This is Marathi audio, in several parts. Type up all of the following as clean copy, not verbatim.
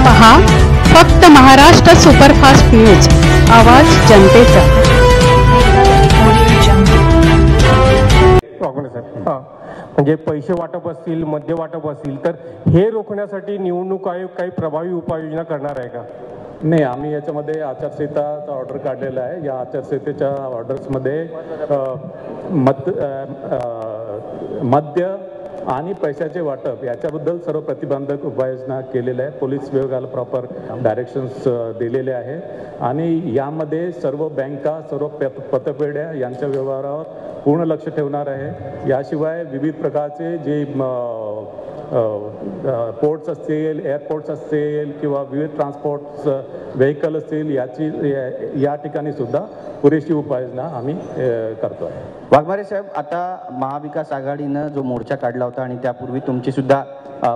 पहा फक्त महाराष्ट्र सुपरफास्ट न्यूज, आवाज जनतेचा। म्हणजे पैसे वाटप असतील, मद्य वाटप असतील, तर हे रोखण्यासाठी निवडणूक आयोग काही प्रभावी उपाययोजना करणार आहे का? नाही, आम्ही याच्यामध्ये आचारसंहिताचा ऑर्डर काढलेला आहे। या आचारसंहितेच्या ऑर्डर्समध्ये मद्य आणि पैशाचे वाटप याच्याबद्दल सर्व प्रतिबंधक उपाययोजना केलेल्या आहे। पोलीस विभागाला प्रॉपर डायरेक्शन्स दिलेले आहे आणि यामध्ये सर्व बँका, सर्व पतपेढ्या यांच्या व्यवहारावर पूर्ण लक्ष ठेवणार आहे। याशिवाय विविध प्रकारचे जे पोर्ट्स असतील, एअरपोर्ट्स असतील किंवा विविध ट्रान्सपोर्ट्स व्हेकल असतील, या ठिकाणी सुद्धा पुरेशी उपाययोजना आम्ही करतो आहे। वाघमारे साहेब, आता महाविकास आघाडीनं जो मोर्चा काढला होता आणि त्यापूर्वी तुमची सुद्धा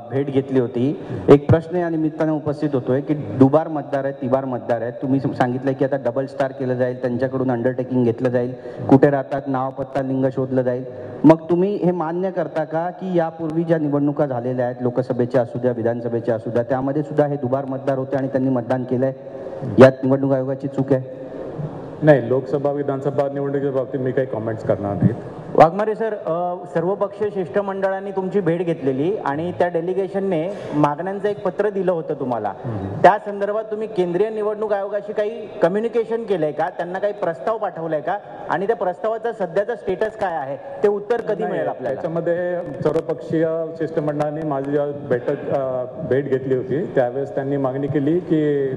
भेट घेतली होती, एक प्रश्न या निमित्तानं उपस्थित होतोय की दुबार मतदार आहेत, तिबार मतदार आहेत, तुम्ही सांगितलं की आता डबल स्टार केलं जाईल, त्यांच्याकडून अंडरटेकिंग घेतलं जाईल, कुठे राहतात, नाव, पत्ता, लिंग शोधलं जाईल। मग तुम्ही हे मान्य करता का की यापूर्वी ज्या निवडणुका झालेल्या आहेत, लोकसभेच्या असू द्या, विधानसभेच्या असू द्या, त्यामध्ये सुद्धा हे दुबार मतदार होते आणि त्यांनी मतदान केलंय? यात निवडणूक आयोगाची चूक आहे? नाही, लोकसभा विधानसभा निवडणुकीच्या बाबतीत मी काही कॉमेंट्स करणार नाहीत। वाघमारे सर, सर्वपक्षीय शिष्टमंडळाने तुमची भेट घेतलेली आणि त्या डेलिगेशनने मागण्यांचं एक पत्र दिलं होतं तुम्हाला, त्या संदर्भात तुम्ही केंद्रीय निवडणूक आयोगाशी काही कम्युनिकेशन केलंय का? त्यांना काही प्रस्ताव पाठवलाय का? आणि त्या प्रस्तावाचा सध्याचा स्टेटस काय आहे, ते उत्तर कधी मिळेल आपल्याला? त्याच्यामध्ये सर्वपक्षीय शिष्टमंडळाने माझी भेट घेतली होती, त्यावेळेस त्यांनी मागणी केली की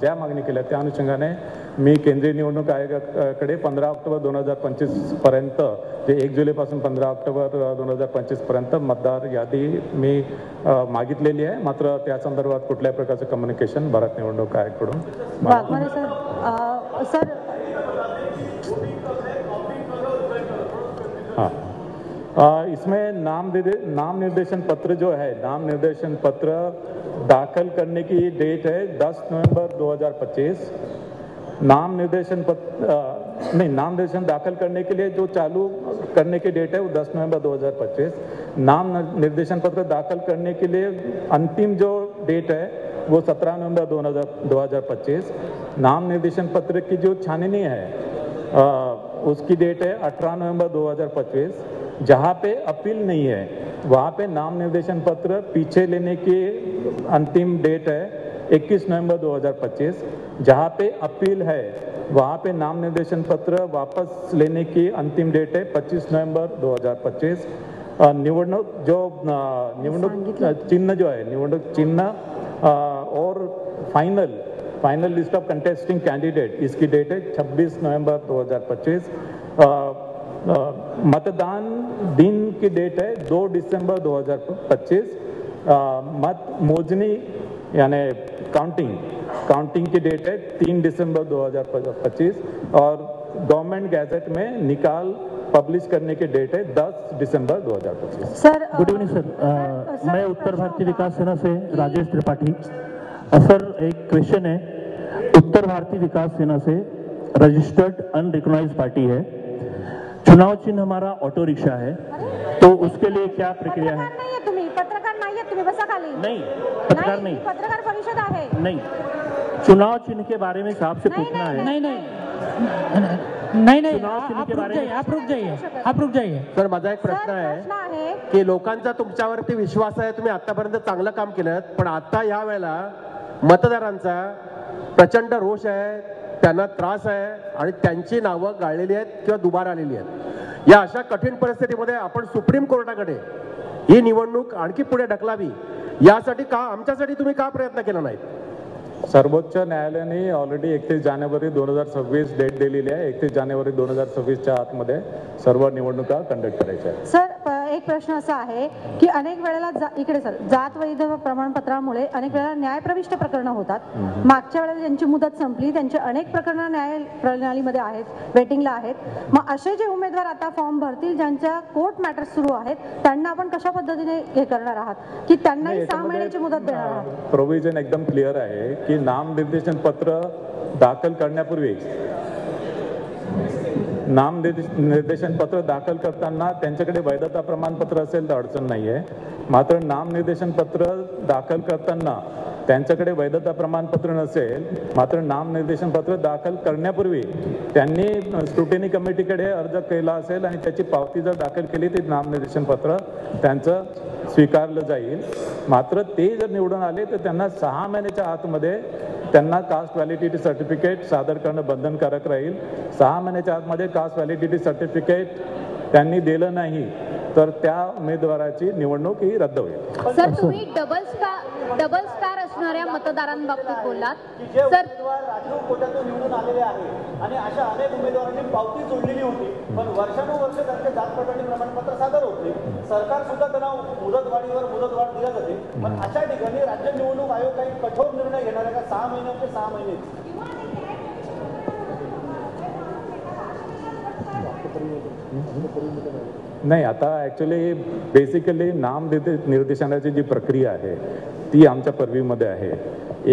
ज्या मागणी केल्या त्या अनुषंगाने मी केंद्रीय निवडणूक आयोगाकडे 15 ऑक्टोबर 2025 पर्यंत, जे 1 जुलैपासून 15 ऑक्टोबर 2025 पर्यंत मतदार यादी मी मागितलेली आहे। मात्र त्या संदर्भात कुठल्याही प्रकारचं कम्युनिकेशन भारत निवडणूक आयोगाकडून इसमें नाम निर्देशन पत्र जो है, नाम निर्देशन पत्र दाखिल करने की डेट है 10 नवंबर 2025। नाम निर्देशन दाखिल करने के लिए जो चालू करने की डेट है वो 10 नवंबर 2025। नाम निर्देशन पत्र दाखिल करने के लिए अंतिम जो डेट है वो 17 नवंबर 2025। नाम निर्देशन पत्र की जो छाननी है उसकी डेट है 18 नवंबर 2025। जहाँ पे अपील नहीं है वहाँ पे नाम निर्देशन पत्र पीछे लेने की अंतिम डेट है 21 नवंबर 2025। जहाँ पे अपील है वहाँ पे नाम निर्देशन पत्र वापस लेने की अंतिम डेट है 25 नवंबर 2025। निवडणूक चिन्ह जो है, निवडणूक चिन्ह और final list of contesting candidate, इसकी डेट है 26 नवंबर 2025। मतदान दिन की डेट है 2 दिसंबर 2025। मत मोजनी यानी काउंटिंग की डेट है 3 दिसंबर 2025 और गवर्नमेंट गैजेट में निकाल पब्लिश करने की डेट है 10 दिसंबर 2025। सर, गुड इवनिंग सर, मैं उत्तर भारतीय विकास सेना से राजेश त्रिपाठी। सर, एक क्वेश्चन है, उत्तर भारतीय विकास सेना से रजिस्टर्ड अनरिकॉग्नाइज्ड पार्टी है, चुनाव चिन्ह हमारा ऑटो रिक्शा है, तो उसके लिए क्या प्रक्रिया है? तुम्ही पत्रकार नाहीये, तुम्ही बसा खाली। नहीं, पत्रकार नहीं, पत्रकार परिषद आहे। नहीं, चुनाव चिन्ह के बारे में साहब से पूछना है। नहीं, आप रुक जाइए। सर, माझा एक प्रश्न आहे की लोकांचा तुमच्यावरती विश्वास आहे, तुम्ही आतापर्यंत चांगलं काम केलं, पण आता या वेळेला मतदारांचा प्रचंड रोष आहे, त्यांना त्रास आहे आणि त्यांची नावं गाळलेली आहेत किंवा दुबार आलेली आहेत। या अशा कठीण परिस्थितीमध्ये आपण सुप्रीम कोर्टाकडे ही निवडणूक आणखी पुढे ढकलावी यासाठी का, आमच्यासाठी तुम्ही का प्रयत्न केला नाही? सर्वोच्च न्यायालयाने ऑलरेडी 31 जानेवारी 2026 डेट दिलेली आहे। 31 जानेवारी 2026च्या आतमध्ये सर्व निवडणुका कंडक्ट करायच्या आहेत। सर, एक प्रश्न असा आहे की अनेक वेळेला इकडे सर जात वैध प्रमाणपत्रामुळे अनेक वेळेला न्यायप्रविष्ट प्रकरणं होतात। मागच्या वेळेला ज्यांची मुदत संपली त्यांचे अनेक प्रकरणं न्याय प्रणालीमध्ये आहेत, वेटिंगला आहेत। मग असे जे उमेदवार आता फॉर्म भरतील ज्यांच्या कोर्ट मॅटर्स सुरू आहेत, त्यांना आपण कशा पद्धतीने हे करणार आहात की त्यांनाही 6 महिन्याची मुदत देणार आहात? प्रोव्हिजन एकदम क्लिअर आहे की नाम निर्देशन पत्र दाखल करण्यापूर्वी नाम निर्देशन पत्र दाखल करताना त्यांच्याकडे वैधता प्रमाणपत्र असेल तर अडचण नाही आहे। मात्र नामनिर्देशन पत्र दाखल करताना त्यांच्याकडे वैधता प्रमाणपत्र नसेल, मात्र नामनिर्देशन पत्र दाखल करण्यापूर्वी त्यांनी स्क्रुटिनी कमिटीकडे अर्ज केला असेल आणि त्याची पावती जर दाखल केली तर नामनिर्देशन पत्र त्यांचं स्वीकारलं जाईल. मात्र ते जर निवडून आले तर त्यांना 6 महिन्याच्या आतमध्ये त्यांना कास्ट व्हॅलिडिटी सर्टिफिकेट सादर करणं बंधनकारक राहील. 6 महिन्याच्या आतमध्ये कास्ट व्हॅलिडिटी सर्टिफिकेट त्यांनी दिलं नाही तर त्या उमेदवाराची निवडणूक ही रद्द होईल. सर, तुम्ही डबल स्टार असणाऱ्या मतदारांबाबतीत बोललात. सर, राजकीय कोट्यातून निवडून आलेले आहे आणि अशा अनेक उमेदवारांनी पावती जोडलेली होती, पण वर्षानुवर्ष त्यांचे जात पडताळणी प्रमाणपत्र सादर होत नाही. सरकार सुद्धा त्यांना मुदतवाढीवर मुदतवाढ दिल्या जाते, पण अशा ठिकाणी राज्य निवडणूक आयोग काही कठोर निर्णय घेणार आहे का? 6 महिन्याचे 6 महिने नाही. आता ॲक्च्युली बेसिकली नाम निर्देशनाची जी प्रक्रिया आहे ती आमच्या पर्व्ह्यूमध्ये आहे.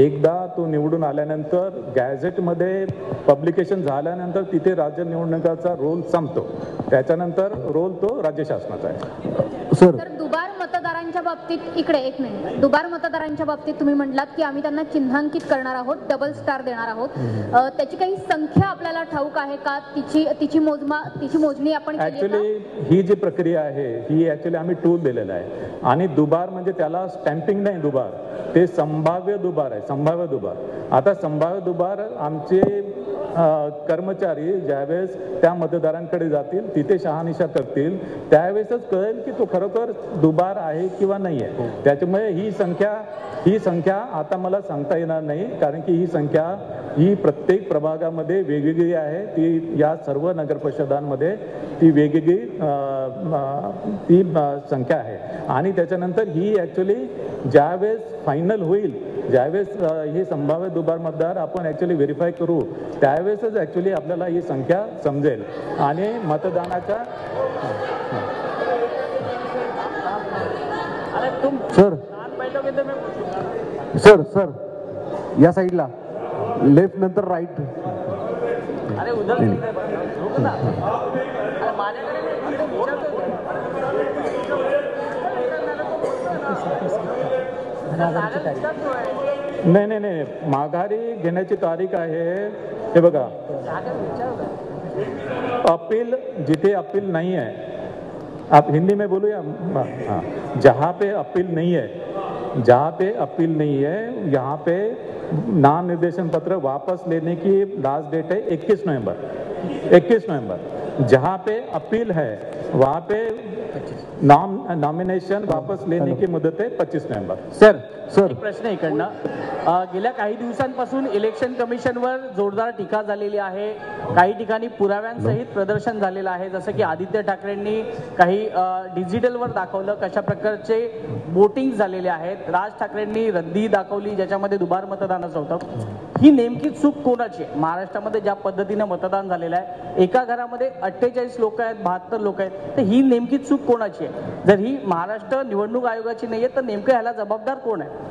एकदा तो निवडून आल्यानंतर गॅझेटमध्ये पब्लिकेशन झाल्यानंतर तिथे राज्य निवडणुकाचा रोल संपतो. त्याच्यानंतर रोल तो राज्य शासनाचा आहे. सर, दुबार मतदारांच्या बाबतीत इकडे एक मिनिट. दुबार मतदारांच्या बाबतीत तुम्ही म्हटलात की आम्ही त्यांना चिन्हांकित करणार आहोत, डबल स्टार देणार आहोत. त्याची काही संख्या आपल्याला ठाऊक आहे का? तिची मोजणी आपण ॲक्च्युली ही जी प्रक्रिया आहे ही ॲक्च्युली आम्ही टूल दिलेला आहे. आणि दुबार म्हणजे त्याला स्टॅम्पिंग नाही, दुबार ते संभाव्य दुबार आहे. संभाव्य दुबार. आता संभाव्य दुबार आमचे कर्मचारी ज्यावेळेस त्या मतदारांकडे जातील, तिथे शहानिशा करतील, त्यावेळेसच कळेल की तो खरोखर दुबार आहे किंवा नाही आहे. त्याच्यामुळे ही संख्या आता मला सांगता येणार नाही, कारण की ही संख्या ही प्रत्येक प्रभागामध्ये वेगवेगळी आहे. ती या सर्व नगरपरिषदांमध्ये ती वेगवेगळी ती संख्या आहे. आणि त्याच्यानंतर ही ॲक्च्युली ज्यावेळेस फायनल होईल, ज्यावेळेस हे संभाव्य दुबार मतदार आपण ॲक्च्युली व्हेरीफाय करू, त्यावेळेसच ॲक्च्युली आपल्याला ही संख्या समजेल. आणि मतदानाच्या सर या साईडला लेफ्ट नंतर राईट. नाही, माघारी घेण्याची तारीख आहे. हे बघा, अपील जिथे अपील नहीं है, आप हिंदी में बोलो या हाँ, जहाँ पे अपील नहीं है, जहाँ पे अपील नहीं है, यहाँ पे नाम निर्देशन पत्र वापस लेने की लास्ट डेट है 21 नवंबर. जहाँ पे अपील है वहाँ पे नॉमिनेशन वापस लेने की मुदत है 25 नवंबर. सर प्रश्न इकडनं. गेल्या काही दिवसांपासून इलेक्शन कमिशनवर जोरदार टीका झालेली आहे. काही ठिकाणी पुराव्यांसहित प्रदर्शन झालेलं आहे. जसं की आदित्य ठाकरेंनी काही डिजिटलवर दाखवलं कशा प्रकारचे वोटिंग झालेले आहेत. राज ठाकरेंनी रद्दी दाखवली ज्याच्यामध्ये दुबार मतदानाचं होतं. ही नेमकी चूक कोणाची आहे? महाराष्ट्रामध्ये ज्या पद्धतीनं मतदान झालेलं आहे, एका घरामध्ये 48 लोक आहेत, 72 लोक आहेत, तर ही नेमकी चूक कोणाची आहे? जर ही महाराष्ट्र निवडणूक आयोगाची नाहीये तर नेमकं ह्याला जबाबदार कोण आहे?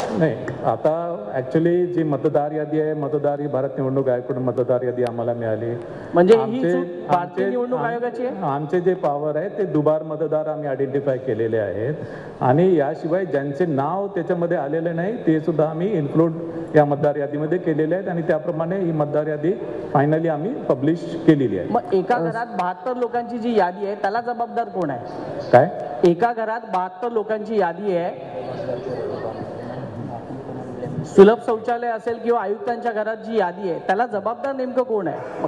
नाही, आता ॲक्च्युली जी मतदार यादी आहे, मतदार ही भारत निवडणूक आयोगाकडून मतदार यादी आम्हाला मिळाली. म्हणजे ही चूक भारतीय निवडणूक आयोगाची आहे. आमचे जे पॉवर आहे ते दुबार मतदार आम्ही आयडेंटिफाय केलेले आहेत. आणि याशिवाय ज्यांचे नाव त्याच्यामध्ये आलेले नाही ते सुद्धा आम्ही इन्क्लूड या मतदार यादीमध्ये केलेले आहेत. आणि त्याप्रमाणे ही मतदार यादी फायनली आम्ही पब्लिश केलेली आहे. मग एका घरात 72 लोकांची जी यादी आहे त्याला जबाबदार कोण आहे? काय? एका घरात 72 लोकांची यादी आहे, सुलभ शौचालय असेल किंवा आयुक्तांच्या घरात जी यादी आहे त्याला जबाबदार नेमकं कोण आहे?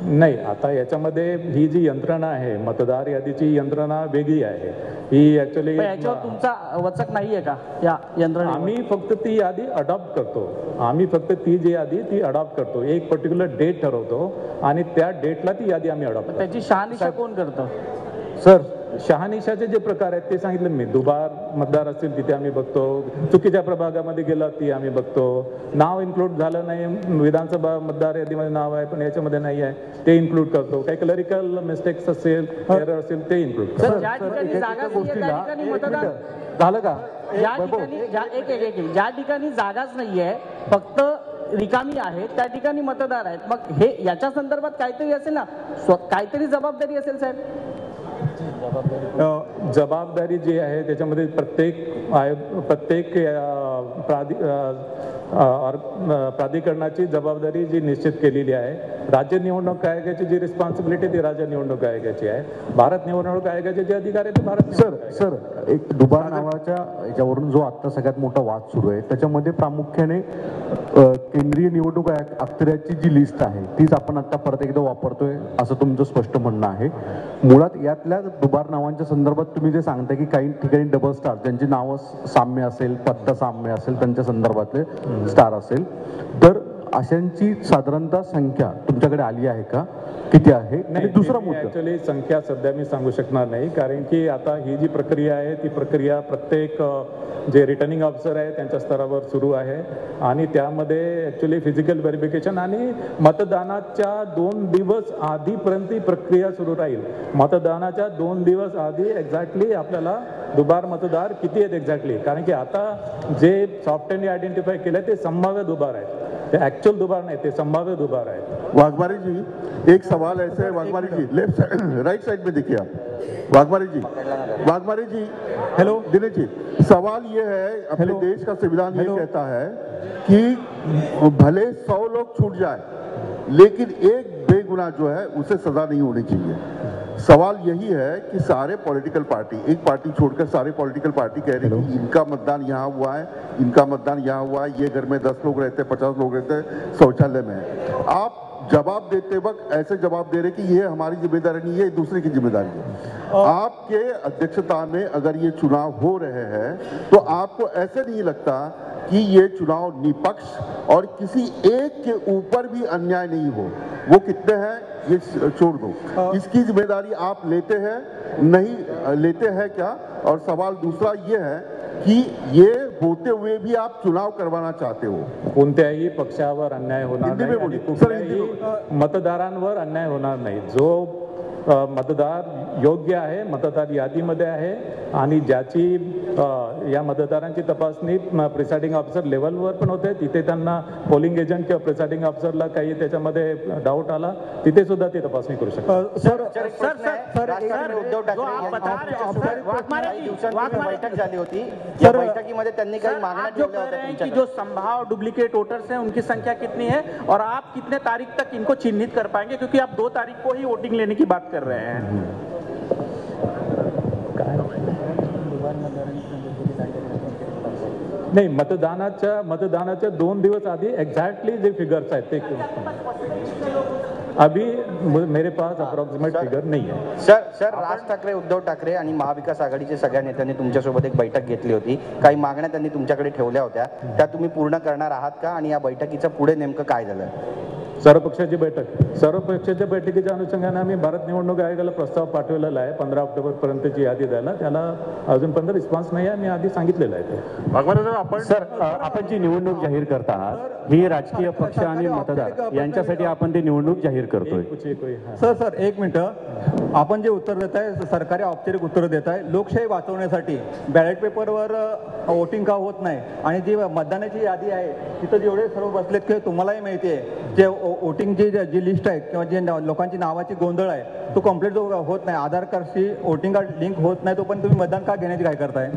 नाही, आता याच्यामध्ये ही जी यंत्रणा आहे, मतदार यादीची यंत्रणा वेगळी आहे. ही ॲक्च्युली याच्यावर तुमचा वचक नाहीये का या यंत्रणा? आम्ही फक्त ती यादी अडॉप्ट करतो. आम्ही फक्त ती जी यादी ती अडॉप्ट करतो. एक पर्टिक्युलर डेट ठरवतो आणि त्या डेटला ती यादी आम्ही अडॉप्ट करतो. त्याची शहानिशा कोण करतं? सर, शहानिशाचे जे प्रकार आहेत ते सांगितलं मी. दुबार मतदार असतील तिथे आम्ही बघतो, चुकीच्या प्रभागामध्ये गेला ती आम्ही बघतो, नाव इन्क्लूड झालं नाही, विधानसभा मतदार यादीमध्ये नाव आहे पण याच्यामध्ये नाही आहे ते इन्क्लूड करतो, काही क्लरिकल मिस्टेक्स असेल, एरर असेल ते इन्क्लूड करतो. ज्या ठिकाणी जागा मतदान झालं का? ज्या ठिकाणी जागाच नाहीये, फक्त रिकामी आहे त्या ठिकाणी मतदार आहेत, मग हे याच्या संदर्भात काहीतरी असेल ना, काहीतरी जबाबदारी असेल साहेब. जबाबदारी जी आहे त्याच्यामध्ये प्रत्येक प्राधिकरणाची जबाबदारी जी निश्चित केलेली आहे. राज्य निवडणूक आयोगाची जी रिस्पॉन्सिबिलिटी ती राज्य निवडणूक आयोगाची आहे. भारत निवडणूक आयोगाचे जे अधिकार आहेत ते भारत सर एक दुबार नावाच्या याच्यावरून जो आता सगळ्यात मोठा वाद सुरू आहे त्याच्यामध्ये प्रामुख्याने केंद्रीय निवडणूक अखत्याराची जी लिस्ट आहे तीच आपण आता परत एकदा वापरतोय असं तुमचं स्पष्ट म्हणणं आहे. मुळात यातल्या दुबार नावांच्या संदर्भात तुम्ही जे सांगताय की काही ठिकाणी डबल स्टार ज्यांची नावं साम्य असेल, पत्ता साम्य असेल, त्यांच्या संदर्भातले स्टार असेल, तर अशांची साधारणतः संख्या तुमच्याकडे आली आहे का, किती आहे? नाही, दुसरा मुद्दा ऍक्च्युअली संख्या सध्या मी सांगू शकणार नाही, कारण की आता ही जी प्रक्रिया आहे ती प्रक्रिया प्रत्येक जे रिटर्निंग ऑफिसर आहे त्यांच्या स्तरावर सुरू आहे आणि त्यामध्ये ऍक्च्युअली फिजिकल व्हेरिफिकेशन आणि मतदानाच्या 2 दिवस आधीपर्यंत ही प्रक्रिया सुरू राहील. मतदानाच्या 2 दिवस आधी एक्झॅक्टली आपल्याला दुबार मतदार किती आहेत एक्झॅक्टली, कारण की आता जे सॉफ्टवेअरने आयडेंटिफाय केलं ते संभाव्य दुबार आहेत, ते ऍक्च्युअल दुबार नाही, ते संभाव्य दुबार आहेत. वाघमारे जी, एक सवाल ऐसे है वाघमारे जी, लेफ्ट राइट साइड में देखिए आप. वाघमारे जी हेलो दिनेश जी, सवाल ये है, अपने देश का संविधान ये कहता है कि भले 100 लोग छूट जाए लेकिन एक बेगुनाह जो है उसे सजा नहीं होनी चाहिए. सवाल यही है कि सारे पॉलिटिकल पार्टी, एक पार्टी छोड़कर सारे पॉलिटिकल पार्टी कह रही है कि इनका मतदान यहाँ हुआ है, इनका मतदान यहाँ हुआ है, ये घर में 10 लोग रहते हैं, 50 लोग रहते हैं, शौचालय में है. आप जवाब देते वक्त ऐसे जवाब दे रहे कि ये हमारी जिम्मेदारी नहीं है, दूसरे की जिम्मेदारी है. आपके अध्यक्षता में अगर ये चुनाव हो रहे हैं तो आपको ऐसे नहीं लगता कि ये चुनाव निष्पक्ष और किसी एक के ऊपर भी अन्याय नहीं हो? वो कितने हैं ये छोड़ दो, इसकी जिम्मेदारी आप लेते हैं नहीं लेते हैं क्या? और सवाल दूसरा ये है कि ये होते हुए भी आप चुनाव करवाना चाहते हो. कोणत्याही पक्षावर अन्याय होणार नाही आणि कुठल्याही मतदारांवर अन्याय होणार नाही. जो मतदार योग्य आहे, मतदार यादीमध्ये आहे आणि ज्याची या मतदारांची तपासणी प्रिसाइडिंग ऑफिसर लेवलवर पण होते, तिथे त्यांना पोलिंग एजंट किंवा प्रिसाइडिंग ऑफिसरला काही त्याच्यामध्ये डाऊट आला तिथे सुद्धा ते तपासणी करू शकतात. उद्धव ठाकरे बैठक झाली होती, या बैठकीमध्ये त्यांनी काही मागण्या ठेवल्या होत्या कि जो संभाव डुप्लीकेट वोटर्स हैं उनकी संख्या कितनी है और आप कितने तारीख तक इनको चिन्हित कर पाएंगे, क्योंकि आप 2 तारीख को ही वोटिंग लेने की बात कर रहे हैं. नाही, मतदानाच्या 2 दिवस आधी एक्झॅक्टली जे फिगर्स आहेत ते अभी मेरे पास अप्रॉक्सिमेट फिगर नहीं है. सर राज ठाकरे, उद्धव ठाकरे आणि महाविकास आघाडीचे सगळ्या नेत्यांनी तुमच्यासोबत एक बैठक घेतली होती, काही मागण्या त्यांनी तुमच्याकडे ठेवल्या होत्या, त्या तुम्ही पूर्ण करणार आहात का आणि या बैठकीचं पुढे नेमकं काय झालं? सर्वपक्षाची बैठकीच्या अनुषंगाने आम्ही भारत निवडणूक आयोगाला प्रस्ताव पाठवलेला आहे 15 ऑक्टोबर पर्यंतची यादी द्यायला. त्याला अजूनपर्यंत रिस्पॉन्स नाही आहे, मी आधी सांगितलेलं आहे. आपण जी निवडणूक जाहीर करत आहात ही राजकीय पक्ष आणि मतदार यांच्यासाठी आपण ती निवडणूक जाहीर करतोय. सर 1 मिनिट, आपण जे उत्तर देत आहे सरकारी औपचारिक उत्तर देत आहे, लोकशाही वाचवण्यासाठी बॅलेट पेपरवर वोटिंग का होत नाही आणि जी मतदानाची यादी आहे तिथं जेवढे सर्व बसलेत की तुम्हालाही माहिती आहे जे वोटिंगची जी लिस्ट आहे किंवा जे लोकांची नावाची गोंधळ आहे तो कम्प्लीट जो होत नाही, आधार कार्डशी वोटिंग कार्ड लिंक होत नाही, तो पण तुम्ही मतदान का घेण्याची काय करताय?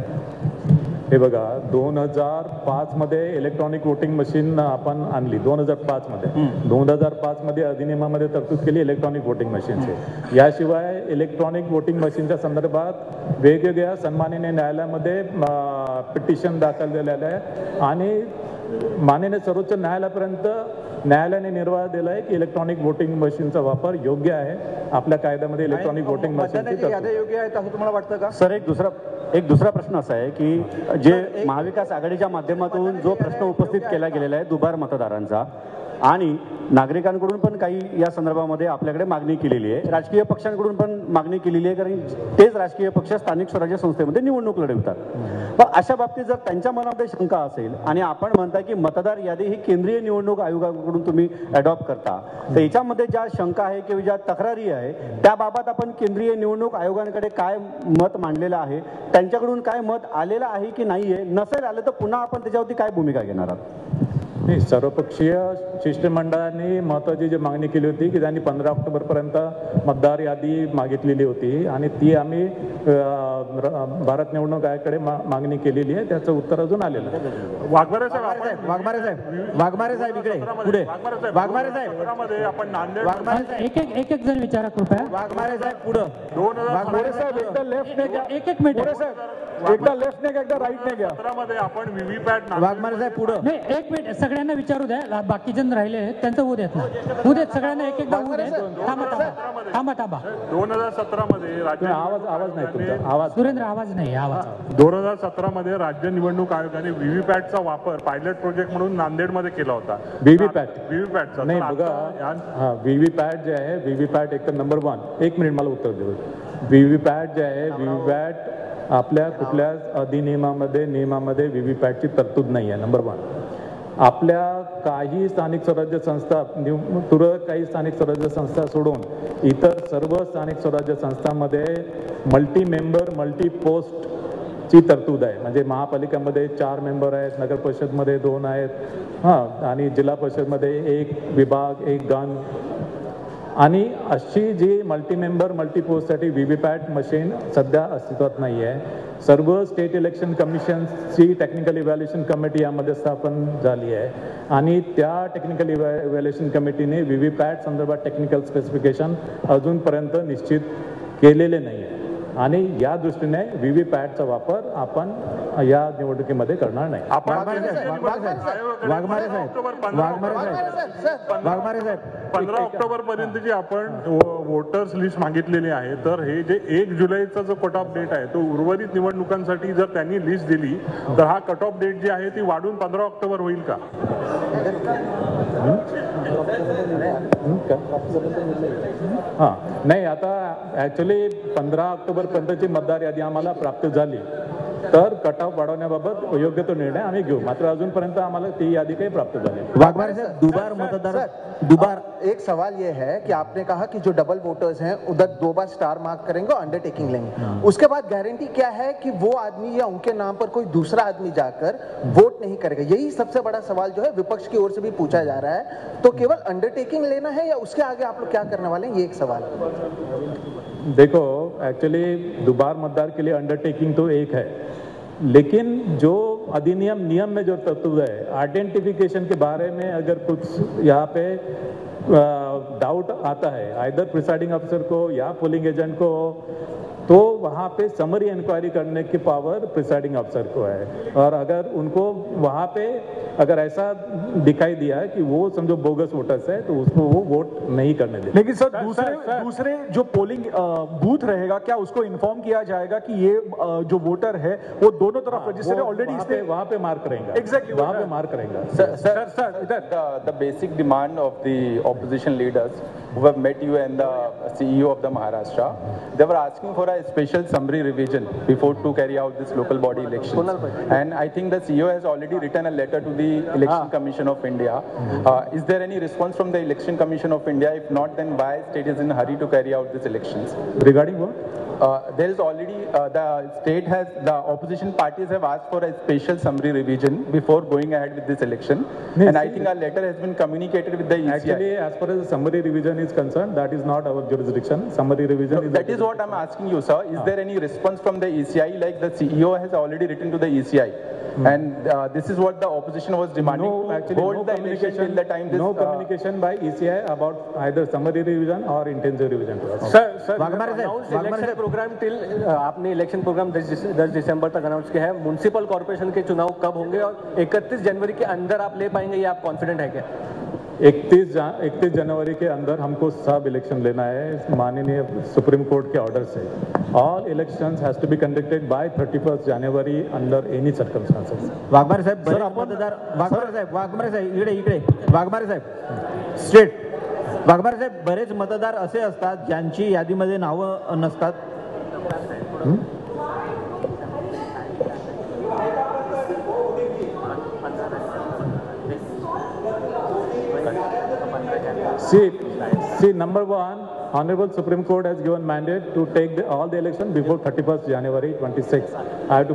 हे बघा, 2005 मध्ये इलेक्ट्रॉनिक वोटिंग मशीन आपण आणली. 2005 मध्ये अधिनियमामध्ये तरतूद केली इलेक्ट्रॉनिक वोटिंग मशीनची. याशिवाय इलेक्ट्रॉनिक वोटिंग मशीनच्या संदर्भात वेगवेगळ्या सन्माननीय न्यायालयामध्ये पिटिशन दाखल झालेलं आहे आणि माननीय सर्वोच्च न्यायालयापर्यंत न्यायालयाने निर्वाह दिला आहे की इलेक्ट्रॉनिक वोटिंग मशीनचा वापर योग्य आहे. आपल्या कायद्यामध्ये इलेक्ट्रॉनिक वोटिंग मशीनची यादी योग्य आहे असं तुम्हाला वाटतं का? सर एक दुसरा प्रश्न असा आहे की जे महाविकास आघाडीच्या माध्यमातून जो प्रश्न उपस्थित केला गेलेला आहे दुबार मतदारांचा, आणि नागरिकांकडून पण काही या संदर्भामध्ये आपल्याकडे मागणी केलेली आहे, राजकीय पक्षांकडून पण मागणी केलेली आहे, कारण तेच राजकीय पक्ष स्थानिक स्वराज्य संस्थेमध्ये निवडणूक लढवतात. पण अशा बाबतीत जर त्यांच्या मनामध्ये शंका असेल आणि आपण म्हणता की मतदार यादी ही केंद्रीय निवडणूक आयोगाकडून तुम्ही अडॉप्ट करता, तर याच्यामध्ये ज्या शंका आहे किंवा ज्या तक्रारी आहे त्याबाबत आपण केंद्रीय निवडणूक आयोगाकडे काय मत मांडलेलं आहे, त्यांच्याकडून काय मत आलेलं आहे की नाहीये, नसेल आलं तर पुन्हा आपण त्याच्यावरती काय भूमिका घेणार आहात? नाही, सर्वपक्षीय शिष्टमंडळाने महत्त्वाची जी मागणी केली होती की त्यांनी 15 ऑक्टोबरपर्यंत मतदार यादी मागितलेली होती आणि ती आम्ही भारत निवडणूक आयोगाकडे मागणी केलेली आहे. त्याचं उत्तर अजून आलेलं आहे. वाघमारे साहेब इकडे पुढे. वाघमारे साहेब आपण नांदेड एक जण विचारा कृपया. वाघमारे साहेब पुढे. वाघमारे साहेब एकदा लेफ्ट ने घ्या. एक मिनिट. एकदा लेफ्ट ने घ्या, एकदा राईट ने घ्या. मध्ये आपण व्हीव्हीपॅट. वाघमारे साहेब पुढे. नाही, एक मिनिट. सगळ्यांना विचारू द्या. बाकीचे राहिले त्यांचं होऊ देत सगळ्यांना एक एकदा होऊ देत. थांबा. 2017 मध्ये आवाज नाही तुमचा. आवाज सुरेंद्र आवाज नाही. आवाज 2017 मध्ये राज्य निवडणूक आयोगाने व्हीव्हीपॅटचा वापर पायलट प्रोजेक्ट म्हणून नांदेडमध्ये केला होता. व्हीव्हीपॅटचा नाही बघा. व्हीव्हीपॅट जे आहे, व्हीव्हीपॅट एक तर नंबर 1. एक मिनिट मला उत्तर देऊ. व्हीव्हीपॅट जे आहे, व्हीव्हीपॅट आपल्या कुठल्याच अधिनियमामध्ये नियमामध्ये व्हीव्हीपॅटची तरतूद नाही आहे. नंबर 1. आपल्या काही स्थानिक स्वराज्य संस्था तुरळक काही स्थानिक स्वराज्य संस्था सोडून इतर सर्व स्थानिक स्वराज्य संस्थांमध्ये मल्टी मेंबर मल्टी पोस्टची तरतूद आहे. म्हणजे महापालिकेमध्ये 4 मेंबर आहेत, नगर परिषदमध्ये 2 आहेत, आणि जिल्हा परिषदमध्ये 1 विभाग 1 गण. आणि अशी जी मल्टी मेंबर मल्टी पोस्टसाठी व्हीव्हीपॅट मशीन सध्या अस्तित्वात नाही आहे. सर्व स्टेट इलेक्शन कमिशन्सची टेक्निकल इव्हॅल्युएशन कमिटी यामध्ये स्थापन झाली आहे आणि त्या टेक्निकल इव्हॅल्युएशन कमिटीने व्हीव्हीपॅट संदर्भात टेक्निकल स्पेसिफिकेशन अजूनपर्यंत निश्चित केलेले नाही आहे आणि या दृष्टीने व्हीव्हीपॅटचा वापर आपण या निवडणुकीमध्ये करणार नाही. वाघमारे साहेब 15 ऑक्टोबर पर्यंतची आपण वोटर्स लिस्ट मागितलेली आहे. तर हे जे 1 जुलैचा जो कट ऑफ डेट आहे तो उर्वरित निवडणुकांसाठी जर त्यांनी लिस्ट दिली तर हा कट ऑफ डेट जी आहे ती वाढून 15 ऑक्टोबर होईल का? नाही, आता ऍक्च्युली 15 ऑक्टोबर पर्यंतची मतदार यादी आम्हाला प्राप्त झाली तर कट ऑफ वाढवण्याबाबत योग्य तो निर्णय आम्ही घेऊ. मात्र अजूनपर्यंत आम्हाला ती यादी काही प्राप्त झाली. वाघमारे साहब दुबार मतदार एक सवाल ये है कि आपने कहा कि जो डबल वोटर्स हैं उधर 2 बार स्टार मार्क करेंगे और अंडरटेकिंग लेंगे. उसके बाद गारंटी क्या है कि वो आदमी या उनके नाम पर कोई दूसरा आदमी जाकर वोट नहीं करेगा? यही सबसे बड़ा सवाल जो है विपक्ष की ओर से भी पूछा जा रहा है. तो केवल अंडरटेकिंग लेना है या उसके आगे आप लोग क्या करने वाले हैं, ये एक सवाल. देखो, एक्चुअली दोबार मतदार के लिए अंडरटेकिंग तो एक है, लेकिन जो अधिनियम नियम में जो तरतूद है आइडेंटिफिकेशन के बारे में अगर कुछ यहाँ पे डाउट आता है आइदर प्रिसाइडिंग अफसर को या पोलिंग एजेंट को, तो वहाँ पे समरी इंक्वायरी करने की पावर प्रिसाइडिंग अफसर को है. और अगर उनको वहाँ पे अगर ऐसा दिखाई दिया है कि वो समझो बोगस वोटर्स है तो उसको वो वोट नहीं करने देंगे. लेकिन सर दूसरे जो पोलिंग बूथ रहेगा क्या उसको इन्फॉर्म किया जाएगा कि ये जो वोटर है वो दोनों तरफ रजिस्टर ऑलरेडी वहाँ पे मार्क करेंगे. एग्जैक्टली वहाँ पे मार्क करेंगे. The basic demand of the opposition leaders who have met you and the CEO of the Maharashtra, they were asking for a special summary revision before to carry out this local body elections. And I think the CEO has already written a letter to the Election Commission of India. Is there any response from the Election Commission of India? If not, then why state is in a hurry to carry out these elections? Regarding what? There is already the opposition parties have asked for a special summary revision before going ahead with this election, and I think a letter has been communicated with the ECI. Actually, as far as the summary revision is concerned, that is not our jurisdiction. Summary revision that is what I'm asking you, sir. Is there any response from the ECI? Like the CEO has already written to the ECI. And this is what the opposition was demanding. No, actually, hold the election till the time this. No communication by ECI about either summary revision or intensive revision. Sir, election program till आपने इलेक्शन प्रोग्राम 10 दिसंबर तक अनाउंस किया है. म्युनिसिपल कॉर्पोरेशन के चुनाव कब होंगे और 31 जनवरी के अंदर आप ले पाएंगे, ये आप कॉन्फिडेंट है क्या? 31 जनवरी के अंदर हमको सब इलेक्शन लेना है माननीय सुप्रीम कोर्ट के ऑर्डर से. All elections has to be conducted by 31 January under any circumstances. Waghmare साहेब सर आपण वाघमारे साहेब इकडे वाघमारे साहेब स्ट्रेट. वाघमारे साहेब बरेच मतदार असे असतात ज्यांची यादीमध्ये नावं नसतात. See, number 1, Honorable Supreme Court has given mandate to take all the election before 31st January 26. I have to